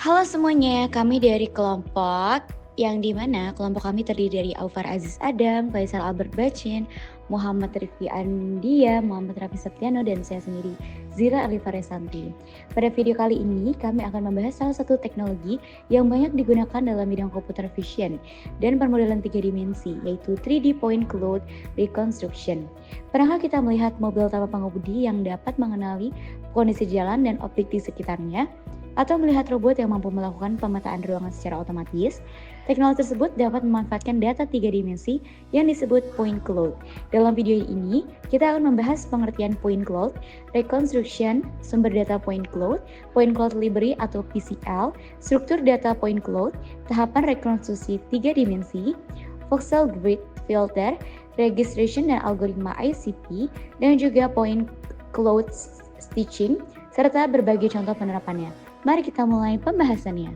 Halo semuanya, kami dari kelompok yang dimana kelompok kami terdiri dari Aufar Aziz Adam, Faisal Albert Bacin, Muhammad Rifki Andia, Muhammad Rafi Septiano, dan saya sendiri, Zira Alifaresanti. Pada video kali ini, kami akan membahas salah satu teknologi yang banyak digunakan dalam bidang computer vision dan permodelan 3 dimensi, yaitu 3D Point Cloud Reconstruction. Pernahkah kita melihat mobil tanpa pengemudi yang dapat mengenali kondisi jalan dan objek di sekitarnya? Atau melihat robot yang mampu melakukan pemetaan ruangan secara otomatis? Teknologi tersebut dapat memanfaatkan data 3 dimensi yang disebut point cloud. Dalam video ini, kita akan membahas pengertian point cloud, reconstruction, sumber data point cloud library atau PCL, struktur data point cloud, tahapan rekonstruksi 3 dimensi, voxel grid filter, registration dan algoritma ICP, dan juga point cloud stitching, serta berbagai contoh penerapannya. Mari kita mulai pembahasannya.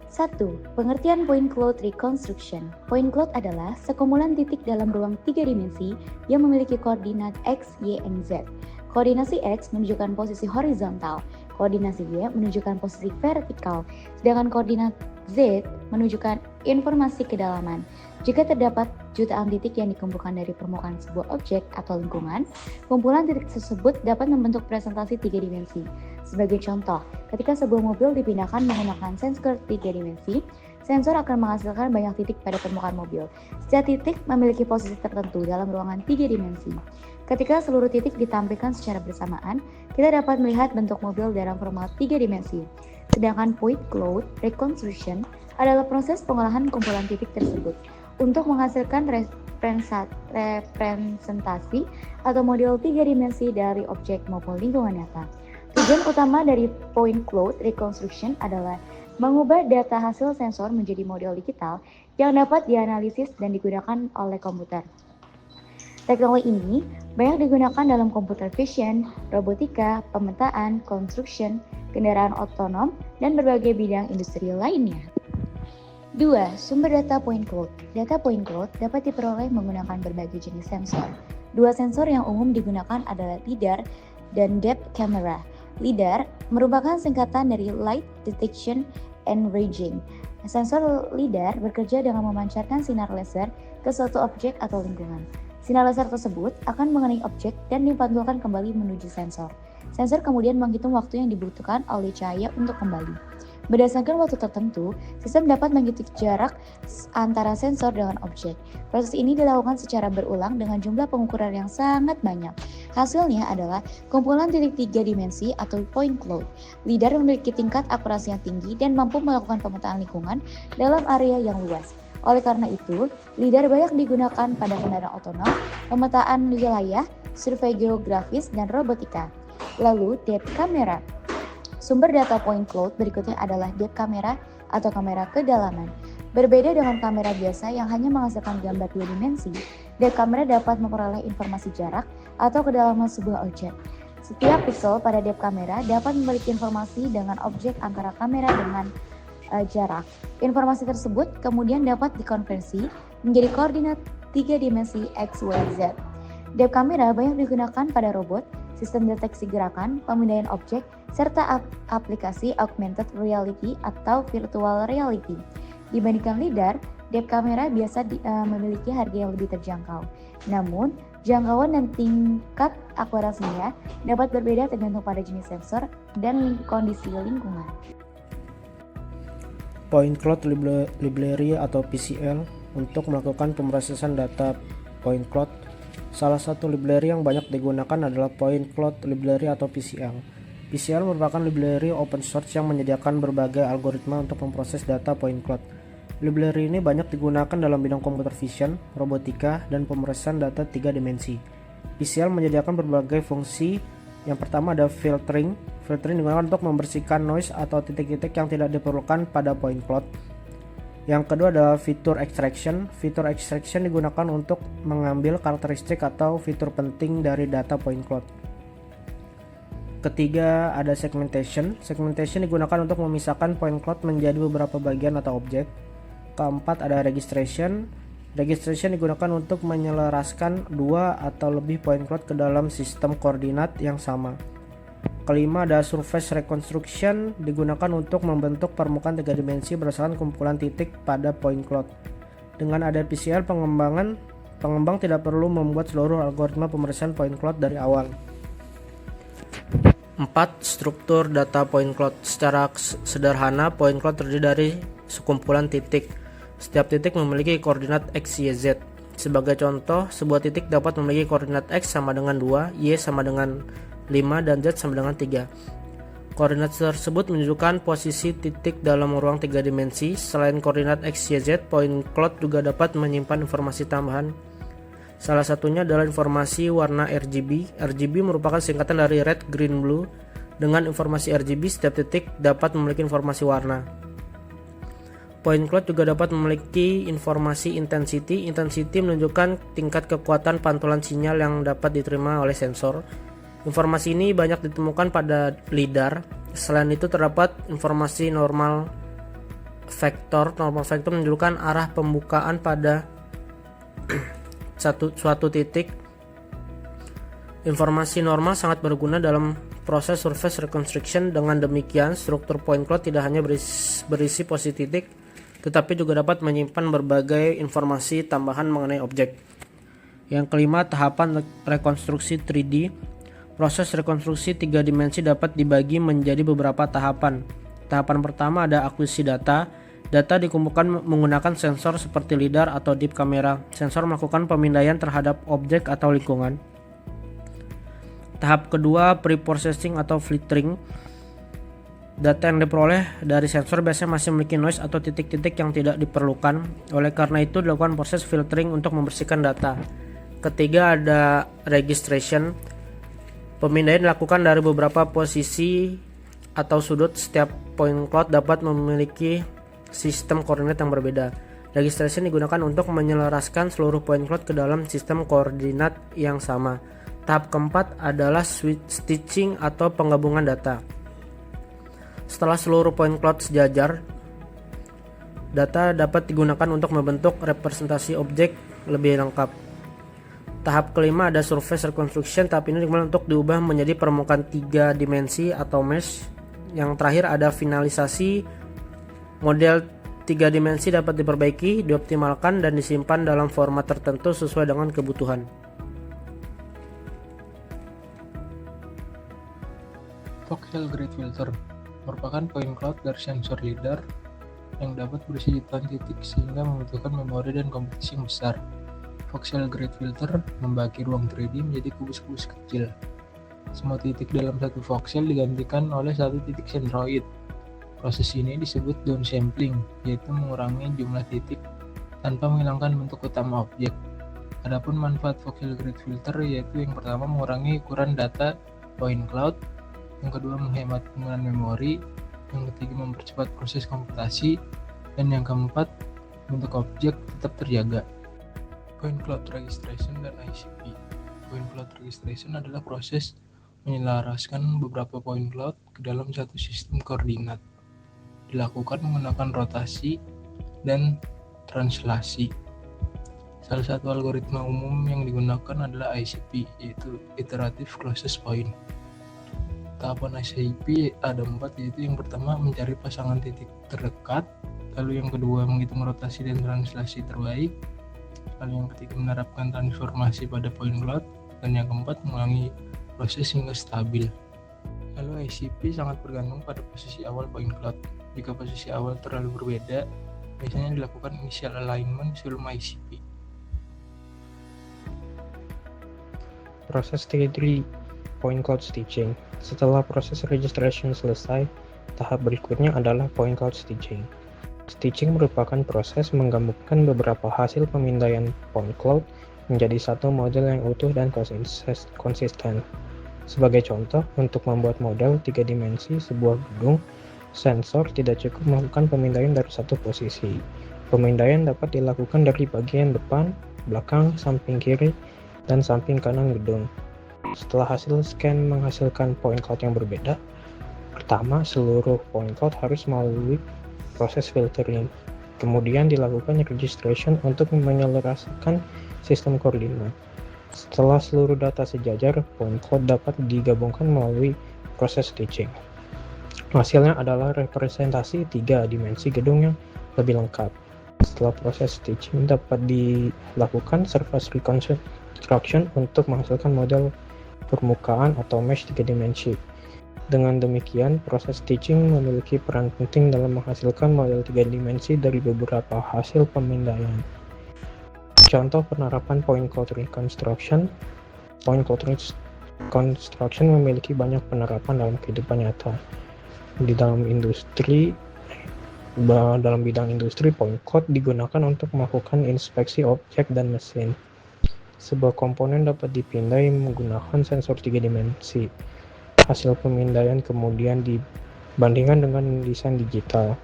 1. Pengertian point cloud reconstruction. Point cloud adalah sekumpulan titik dalam ruang 3 dimensi yang memiliki koordinat X, Y, dan Z. Koordinasi X menunjukkan posisi horizontal, koordinasi Y menunjukkan posisi vertikal, sedangkan koordinat Z menunjukkan informasi kedalaman. Jika terdapat jutaan titik yang dikumpulkan dari permukaan sebuah objek atau lingkungan, kumpulan titik tersebut dapat membentuk presentasi 3 dimensi. Sebagai contoh, ketika sebuah mobil dipindahkan menggunakan sensor 3 dimensi, sensor akan menghasilkan banyak titik pada permukaan mobil. Setiap titik memiliki posisi tertentu dalam ruangan 3 dimensi. Ketika seluruh titik ditampilkan secara bersamaan, kita dapat melihat bentuk mobil dalam format 3 dimensi. Sedangkan point cloud reconstruction adalah proses pengolahan kumpulan titik tersebut untuk menghasilkan representasi atau model 3 dimensi dari objek maupun lingkungan nyata. Tujuan utama dari point cloud reconstruction adalah mengubah data hasil sensor menjadi model digital yang dapat dianalisis dan digunakan oleh komputer. Teknologi ini banyak digunakan dalam computer vision, robotika, pemetaan, construction, kendaraan otonom, dan berbagai bidang industri lainnya. 2. Sumber data point cloud. Data point cloud dapat diperoleh menggunakan berbagai jenis sensor. Dua sensor yang umum digunakan adalah LiDAR dan depth camera. LiDAR merupakan singkatan dari Light Detection and Ranging. Sensor LiDAR bekerja dengan memancarkan sinar laser ke suatu objek atau lingkungan. Sinar laser tersebut akan mengenai objek dan dipantulkan kembali menuju sensor. Sensor kemudian menghitung waktu yang dibutuhkan oleh cahaya untuk kembali. Berdasarkan waktu tertentu, sistem dapat menghitung jarak antara sensor dengan objek. Proses ini dilakukan secara berulang dengan jumlah pengukuran yang sangat banyak. Hasilnya adalah kumpulan titik 3 dimensi atau point cloud. LiDAR memiliki tingkat akurasi yang tinggi dan mampu melakukan pemetaan lingkungan dalam area yang luas. Oleh karena itu, LiDAR banyak digunakan pada kendaraan otonom, pemetaan wilayah, survei geografis, dan robotika. Lalu, depth camera. Sumber data point cloud berikutnya adalah depth camera atau kamera kedalaman. Berbeda dengan kamera biasa yang hanya menghasilkan gambar 2 dimensi, depth camera dapat memperoleh informasi jarak atau kedalaman sebuah objek. Setiap pixel pada depth camera dapat memiliki informasi dengan objek antara kamera dengan jarak. Informasi tersebut kemudian dapat dikonversi menjadi koordinat 3 dimensi X, Y, Z. Depth camera banyak digunakan pada robot, sistem deteksi gerakan, pemindaian objek, serta aplikasi augmented reality atau virtual reality. Dibandingkan LiDAR, depth camera biasa memiliki harga yang lebih terjangkau. Namun, jangkauan dan tingkat akurasinya dapat berbeda tergantung pada jenis sensor dan kondisi lingkungan. Point Cloud Library atau PCL untuk melakukan pemrosesan data point cloud. Salah satu library yang banyak digunakan adalah Point Cloud Library atau PCL. PCL merupakan library open source yang menyediakan berbagai algoritma untuk memproses data point cloud. Library ini banyak digunakan dalam bidang computer vision, robotika, dan pemrosesan data 3 dimensi. PCL menyediakan berbagai fungsi. Yang pertama ada filtering. Filtering digunakan untuk membersihkan noise atau titik-titik yang tidak diperlukan pada point cloud. Yang kedua adalah fitur extraction. Fitur extraction digunakan untuk mengambil karakteristik atau fitur penting dari data point cloud. Ketiga ada segmentation. Segmentation digunakan untuk memisahkan point cloud menjadi beberapa bagian atau objek. Keempat ada registration. Registration digunakan untuk menyelaraskan 2 atau lebih point cloud ke dalam sistem koordinat yang sama. Kelima ada surface reconstruction, digunakan untuk membentuk permukaan 3 dimensi berdasarkan kumpulan titik pada point cloud. Dengan ada PCL, pengembang tidak perlu membuat seluruh algoritma pemeriksaan point cloud dari awal. 4. Struktur data point cloud. Secara sederhana, point cloud terdiri dari sekumpulan titik. Setiap titik memiliki koordinat x, y, z. Sebagai contoh, sebuah titik dapat memiliki koordinat x sama dengan 2, y sama dengan 5, dan z sama dengan 3. Koordinat tersebut menunjukkan posisi titik dalam ruang 3 dimensi. Selain koordinat x, y, z, point cloud juga dapat menyimpan informasi tambahan. Salah satunya adalah informasi warna RGB. RGB merupakan singkatan dari red, green, blue. Dengan informasi RGB, setiap titik dapat memiliki informasi warna. Point cloud juga dapat memiliki informasi intensity. Intensity menunjukkan tingkat kekuatan pantulan sinyal yang dapat diterima oleh sensor. Informasi ini banyak ditemukan pada LiDAR. Selain itu terdapat informasi normal vector. Normal vector menunjukkan arah pembukaan pada suatu titik. Informasi normal sangat berguna dalam proses surface reconstruction. Dengan demikian, struktur point cloud tidak hanya berisi posisi titik, tetapi juga dapat menyimpan berbagai informasi tambahan mengenai objek. Yang kelima, tahapan rekonstruksi 3D. Proses rekonstruksi 3 dimensi dapat dibagi menjadi beberapa tahapan. Tahapan pertama ada akuisisi data. Data dikumpulkan menggunakan sensor seperti LiDAR atau deep camera. Sensor melakukan pemindaian terhadap objek atau lingkungan. Tahap kedua, pre-processing atau filtering. Data yang diperoleh dari sensor biasanya masih memiliki noise atau titik-titik yang tidak diperlukan. Oleh karena itu, dilakukan proses filtering untuk membersihkan data. Ketiga ada registration. Pemindaian dilakukan dari beberapa posisi atau sudut. Setiap point cloud dapat memiliki sistem koordinat yang berbeda. Registration digunakan untuk menyelaraskan seluruh point cloud ke dalam sistem koordinat yang sama. Tahap keempat adalah stitching atau penggabungan data. Setelah seluruh point cloud sejajar, data dapat digunakan untuk membentuk representasi objek lebih lengkap. Tahap kelima ada surface reconstruction. Tahap ini digunakan untuk diubah menjadi permukaan 3 dimensi atau mesh. Yang terakhir ada finalisasi. Model 3 dimensi dapat diperbaiki, dioptimalkan, dan disimpan dalam format tertentu sesuai dengan kebutuhan. Voxel Grid Filter merupakan point cloud dari sensor LiDAR yang dapat berisi jutaan titik sehingga membutuhkan memori dan komputasi yang besar. Voxel Grid Filter membagi ruang 3D menjadi kubus-kubus kecil. Semua titik dalam satu voxel digantikan oleh satu titik sentroid. Proses ini disebut downsampling, yaitu mengurangi jumlah titik tanpa menghilangkan bentuk utama objek. Adapun manfaat Voxel Grid Filter yaitu yang pertama mengurangi ukuran data point cloud, yang kedua menghemat penggunaan memori, yang ketiga mempercepat proses komputasi, dan yang keempat bentuk objek tetap terjaga. Point Cloud Registration dan ICP. Point Cloud Registration adalah proses menyelaraskan beberapa point cloud ke dalam satu sistem koordinat. Dilakukan menggunakan rotasi dan translasi. Salah satu algoritma umum yang digunakan adalah ICP, yaitu Iterative Closest Point. Tahapan ICP ada 4, yaitu yang pertama mencari pasangan titik terdekat, lalu yang kedua menghitung rotasi dan translasi terbaik, lalu yang ketiga menerapkan transformasi pada point cloud, dan yang keempat mengulangi proses hingga stabil. Lalu ICP sangat bergantung pada posisi awal point cloud. Jika posisi awal terlalu berbeda, biasanya dilakukan initial alignment sebelum ICP. Proses 3D point cloud stitching. Setelah proses registration selesai, tahap berikutnya adalah point cloud stitching. Stitching merupakan proses menggabungkan beberapa hasil pemindaian point cloud menjadi satu model yang utuh dan konsisten. Sebagai contoh, untuk membuat model 3 dimensi sebuah gedung, sensor tidak cukup melakukan pemindaian dari satu posisi. Pemindaian dapat dilakukan dari bagian depan, belakang, samping kiri, dan samping kanan gedung. Setelah hasil scan menghasilkan point cloud yang berbeda, pertama seluruh point cloud harus melalui proses filtering. Kemudian dilakukan registration untuk menyelaraskan sistem koordinat. Setelah seluruh data sejajar, point cloud dapat digabungkan melalui proses stitching. Hasilnya adalah representasi 3 dimensi gedung yang lebih lengkap. Setelah proses stitching dapat dilakukan surface reconstruction untuk menghasilkan model permukaan atau mesh 3 dimensi. Dengan demikian, proses stitching memiliki peran penting dalam menghasilkan model 3 dimensi dari beberapa hasil pemindaian. Contoh penerapan point cloud reconstruction. Point cloud reconstruction memiliki banyak penerapan dalam kehidupan nyata. Di dalam bidang industri, point cloud digunakan untuk melakukan inspeksi objek dan mesin. Sebuah komponen dapat dipindai menggunakan sensor 3 dimensi. Hasil pemindaian kemudian dibandingkan dengan desain digital.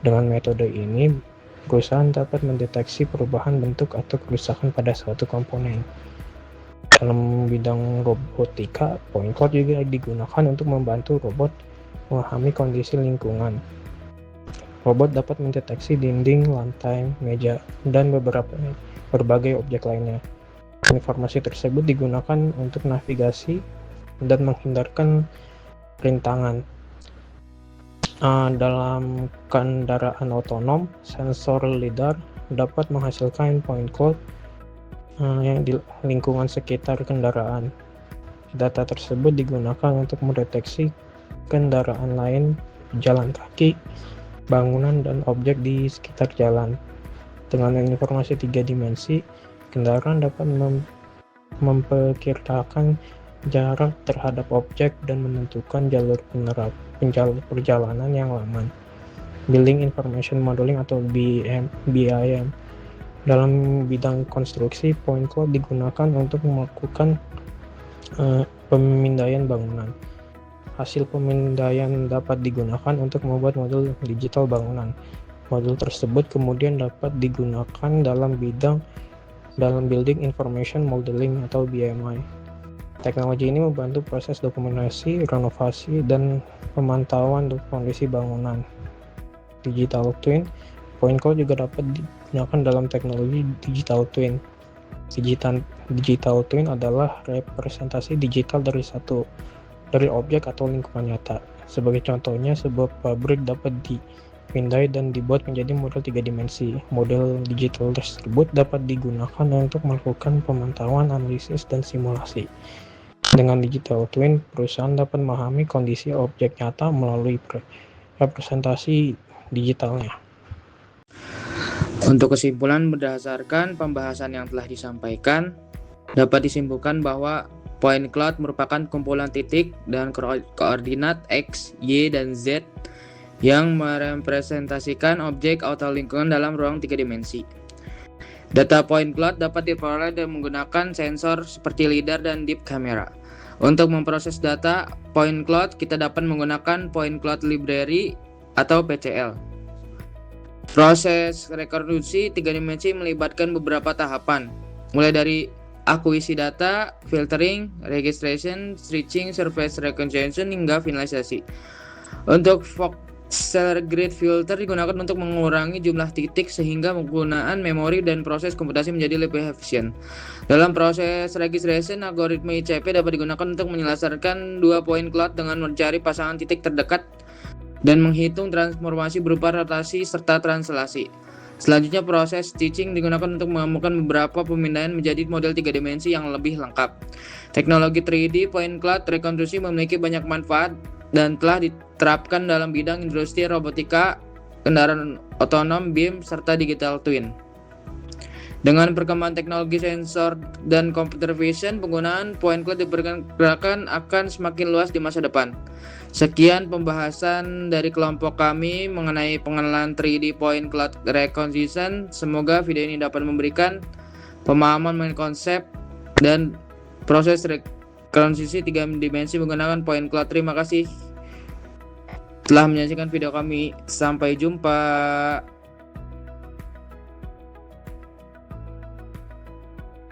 Dengan metode ini, perusahaan dapat mendeteksi perubahan bentuk atau kerusakan pada suatu komponen. Dalam bidang robotika, point cloud juga digunakan untuk membantu robot memahami kondisi lingkungan. Robot dapat mendeteksi dinding, lantai, meja, dan berbagai objek lainnya. Informasi tersebut digunakan untuk navigasi dan menghindarkan rintangan. Dalam kendaraan otonom, sensor LiDAR dapat menghasilkan point cloud yang di lingkungan sekitar kendaraan. Data tersebut digunakan untuk mendeteksi kendaraan lain, jalan kaki, bangunan, dan objek di sekitar jalan. Dengan informasi 3 dimensi, kendaraan dapat memperkirakan jarak terhadap objek dan menentukan jalur perjalanan yang aman. Building Information Modeling atau BIM. Dalam bidang konstruksi, point cloud digunakan untuk melakukan pemindaian bangunan. Hasil pemindaian dapat digunakan untuk membuat model digital bangunan. Model tersebut kemudian dapat digunakan dalam Building Information Modeling atau BIM. Teknologi ini membantu proses dokumentasi, renovasi, dan pemantauan kondisi bangunan. Digital Twin. Point cloud juga dapat digunakan dalam teknologi Digital Twin. Digital Twin adalah representasi digital dari objek atau lingkungan nyata. Sebagai contohnya, sebuah pabrik dapat dipindai dan dibuat menjadi model 3 dimensi. Model digital tersebut dapat digunakan untuk melakukan pemantauan, analisis, dan simulasi. Dengan digital twin, perusahaan dapat memahami kondisi objek nyata melalui representasi digitalnya. Untuk kesimpulan, berdasarkan pembahasan yang telah disampaikan, dapat disimpulkan bahwa point cloud merupakan kumpulan titik dan koordinat X, Y, dan Z yang merepresentasikan objek atau lingkungan dalam ruang 3 dimensi. Data point cloud dapat diperoleh dengan menggunakan sensor seperti LiDAR dan deep camera. Untuk memproses data point cloud, kita dapat menggunakan point cloud library atau PCL. Proses rekonstruksi 3 dimensi melibatkan beberapa tahapan, mulai dari akuisisi data, filtering, registration, stitching, surface reconstruction, hingga finalisasi. Untuk voxel grid filter digunakan untuk mengurangi jumlah titik sehingga penggunaan memori dan proses komputasi menjadi lebih efisien. Dalam proses registration, algoritma ICP dapat digunakan untuk menyelesaikan 2 point cloud dengan mencari pasangan titik terdekat dan menghitung transformasi berupa rotasi serta translasi. Selanjutnya, proses stitching digunakan untuk menemukan beberapa pemindaian menjadi model 3 dimensi yang lebih lengkap. Teknologi 3D point cloud rekonstruksi memiliki banyak manfaat dan telah diterapkan dalam bidang industri robotika, kendaraan otonom, BIM, serta digital twin. Dengan perkembangan teknologi sensor dan computer vision, penggunaan point cloud diperkirakan akan semakin luas di masa depan. Sekian pembahasan dari kelompok kami mengenai pengenalan 3D point cloud reconstruction. Semoga video ini dapat memberikan pemahaman mengenai konsep dan proses rekonstruksi 3 dimensi menggunakan point cloud. Terima kasih telah menyaksikan video kami. Sampai jumpa.